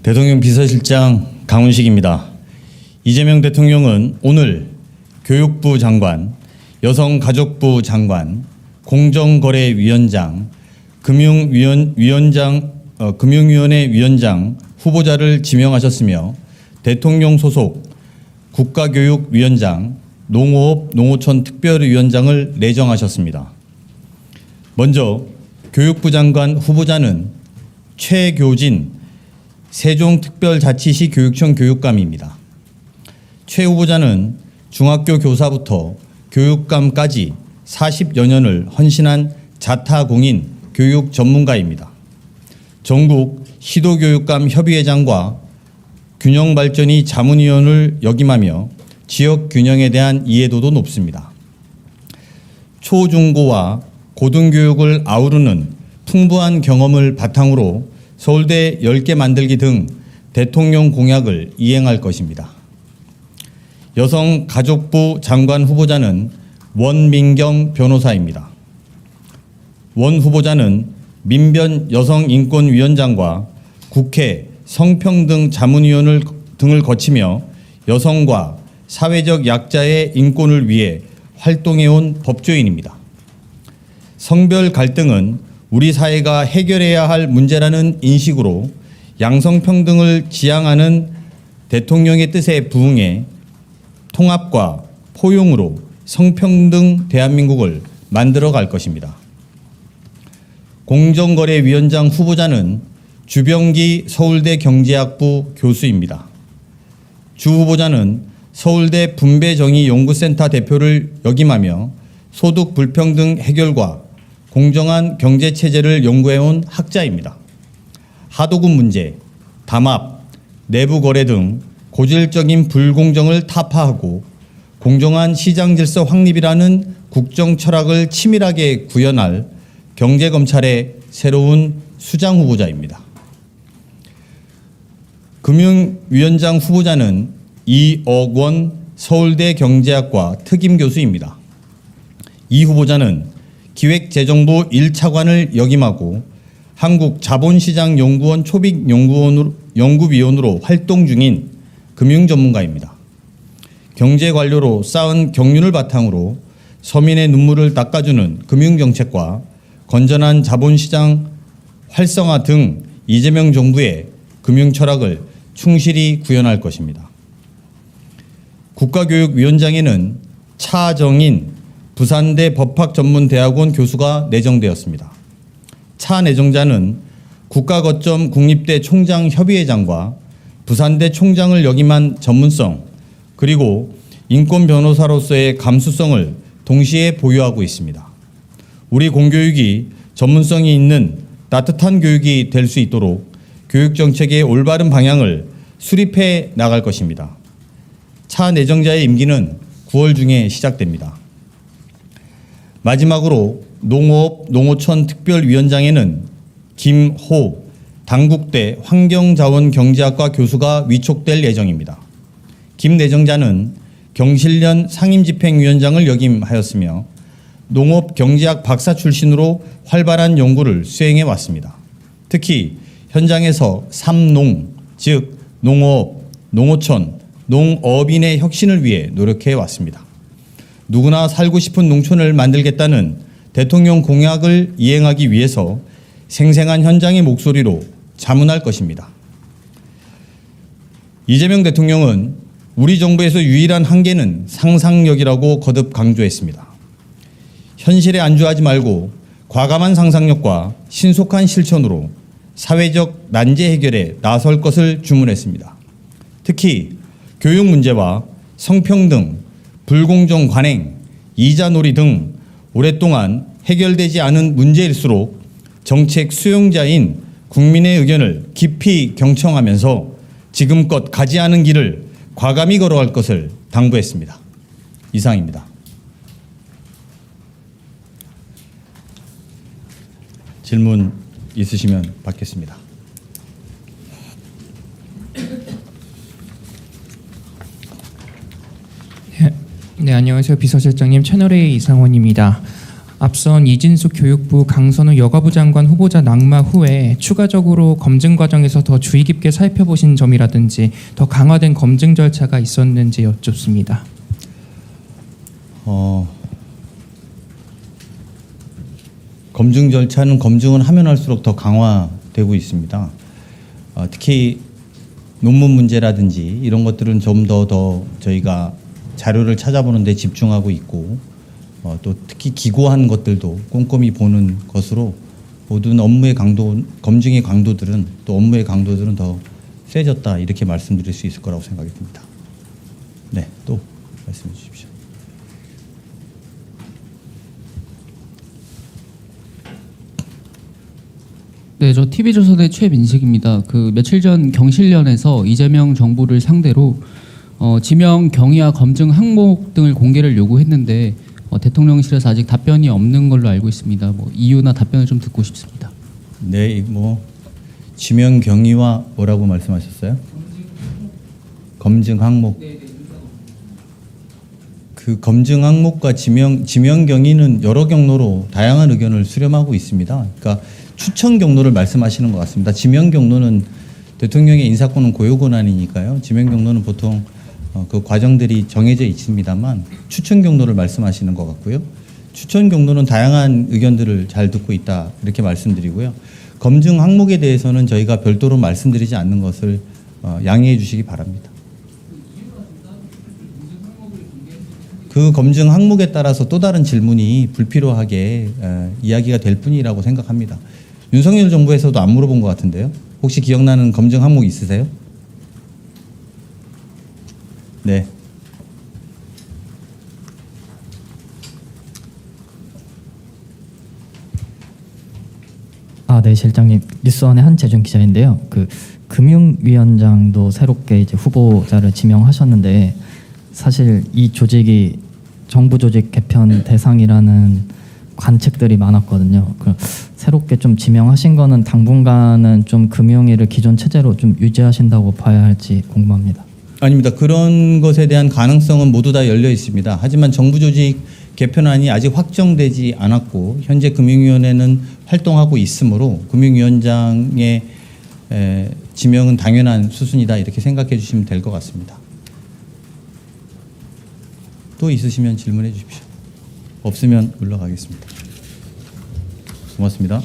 대통령 비서실장 강훈식입니다. 이재명 대통령은 오늘 교육부 장관, 여성가족부 장관, 공정거래위원장, 금융위원회 위원장 후보자를 지명하셨으며 대통령 소속 국가교육위원장, 농어업, 농어촌 특별위원장을 내정하셨습니다. 먼저 교육부 장관 후보자는 최교진 세종특별자치시 교육청 교육감입니다. 최 후보자는 중학교 교사부터 교육감까지 40여 년을 헌신한 자타공인 교육 전문가입니다. 전국 시도교육감 협의회장과 균형발전위 자문위원을 역임하며 지역 균형에 대한 이해도도 높습니다. 초중고와 고등교육을 아우르는 풍부한 경험을 바탕으로 서울대 10개 만들기 등 대통령 공약을 이행할 것입니다. 여성가족부 장관 후보자는 원민경 변호사입니다. 원 후보자는 민변 여성인권위원장과 국회 성평등 자문위원회 등을 거치며 여성과 사회적 약자의 인권을 위해 활동해온 법조인입니다. 성별 갈등은 우리 사회가 해결해야 할 문제라는 인식으로 양성평등을 지향하는 대통령의 뜻에 부응해 통합과 포용으로 성평등 대한민국을 만들어 갈 것입니다. 공정거래위원장 후보자는 주병기 서울대 경제학부 교수입니다. 주 후보자는 서울대 분배정의연구센터 대표를 역임하며 소득 불평등 해결과 공정한 경제체제를 연구해온 학자입니다. 하도급 문제, 담합, 내부 거래 등 고질적인 불공정을 타파하고 공정한 시장 질서 확립이라는 국정 철학을 치밀하게 구현할 경제검찰의 새로운 수장 후보자입니다. 금융위원장 후보자는 이억원 서울대 경제학과 특임 교수입니다. 이 후보자는 기획재정부 1차관을 역임하고 한국자본시장연구원 초빙연구위원으로 활동 중인 금융전문가입니다. 경제관료로 쌓은 경륜을 바탕으로 서민의 눈물을 닦아주는 금융정책과 건전한 자본시장 활성화 등 이재명 정부의 금융철학을 충실히 구현할 것입니다. 국가교육위원장에는 차정인 부산대 법학전문대학원 교수가 내정되었습니다. 차 내정자는 국가거점 국립대 총장협의회장과 부산대 총장을 역임한 전문성 그리고 인권 변호사로서의 감수성을 동시에 보유하고 있습니다. 우리 공교육이 전문성이 있는 따뜻한 교육이 될 수 있도록 교육정책의 올바른 방향을 수립해 나갈 것입니다. 차 내정자의 임기는 9월 중에 시작됩니다. 마지막으로 농어업, 농어촌 특별위원장에는 김호 당국대 환경자원경제학과 교수가 위촉될 예정입니다. 김 내정자는 경실련 상임집행위원장을 역임하였으며 농업경제학 박사 출신으로 활발한 연구를 수행해 왔습니다. 특히 현장에서 삼농, 즉 농어업, 농어촌, 농업인의 혁신을 위해 노력해 왔습니다. 누구나 살고 싶은 농촌을 만들겠다는 대통령 공약을 이행하기 위해서 생생한 현장의 목소리로 자문할 것입니다. 이재명 대통령은 우리 정부에서 유일한 한계는 상상력이라고 거듭 강조했습니다. 현실에 안주하지 말고 과감한 상상력과 신속한 실천으로 사회적 난제 해결에 나설 것을 주문했습니다. 특히 교육 문제와 성평등, 불공정 관행, 이자놀이 등 오랫동안 해결되지 않은 문제일수록 정책 수용자인 국민의 의견을 깊이 경청하면서 지금껏 가지 않은 길을 과감히 걸어갈 것을 당부했습니다. 이상입니다. 질문 있으시면 받겠습니다. 네, 안녕하세요. 비서실장님, 채널A 이상원입니다. 앞선 이진숙 교육부 강선우 여가부 장관 후보자 낙마 후에 추가적으로 검증 과정에서 더 주의 깊게 살펴보신 점이라든지 더 강화된 검증 절차가 있었는지 여쭙습니다. 검증 절차는 검증을 하면 할수록 더 강화되고 있습니다. 특히 논문 문제라든지 이런 것들은 좀 더 저희가 자료를 찾아보는 데 집중하고 있고 또 특히 기고한 것들도 꼼꼼히 보는 것으로 모든 업무의 강도, 검증의 강도들은 또 업무의 강도들은 더 세졌다 이렇게 말씀드릴 수 있을 거라고 생각이 듭니다. 네, 또 말씀해 주십시오. 네, 저 TV조선의 최민식입니다. 며칠 전 경실련에서 이재명 정부를 상대로 지명 경위와 검증 항목 등을 공개를 요구했는데 대통령실에서 아직 답변이 없는 걸로 알고 있습니다. 이유나 답변을 좀 듣고 싶습니다. 네, 지명 경위와 뭐라고 말씀하셨어요? 검증 항목. 그 검증 항목과 지명 경위는 여러 경로로 다양한 의견을 수렴하고 있습니다. 그러니까 추천 경로를 말씀하시는 것 같습니다. 지명 경로는 대통령의 인사권은 고유 권한이니까요. 지명 경로는 보통 그 과정들이 정해져 있습니다만 추천 경로를 말씀하시는 것 같고요. 추천 경로는 다양한 의견들을 잘 듣고 있다 이렇게 말씀드리고요. 검증 항목에 대해서는 저희가 별도로 말씀드리지 않는 것을 양해해 주시기 바랍니다. 그 검증 항목에 따라서 또 다른 질문이 불필요하게 이야기가 될 뿐이라고 생각합니다. 윤석열 정부에서도 안 물어본 것 같은데요. 혹시 기억나는 검증 항목 있으세요? 네. 네, 실장님. 뉴스원의 한재준 기자인데요. 금융위원장도 새롭게 이제 후보자를 지명하셨는데 사실 이 조직이 정부 조직 개편 대상이라는 관측들이 많았거든요. 새롭게 좀 지명하신 거는 당분간은 좀 금융위를 기존 체제로 좀 유지하신다고 봐야 할지 궁금합니다. 아닙니다. 그런 것에 대한 가능성은 모두 다 열려 있습니다. 하지만 정부 조직 개편안이 아직 확정되지 않았고 현재 금융위원회는 활동하고 있으므로 금융위원장의 지명은 당연한 수순이다 이렇게 생각해 주시면 될 것 같습니다. 또 있으시면 질문해 주십시오. 없으면 물러가겠습니다. 고맙습니다.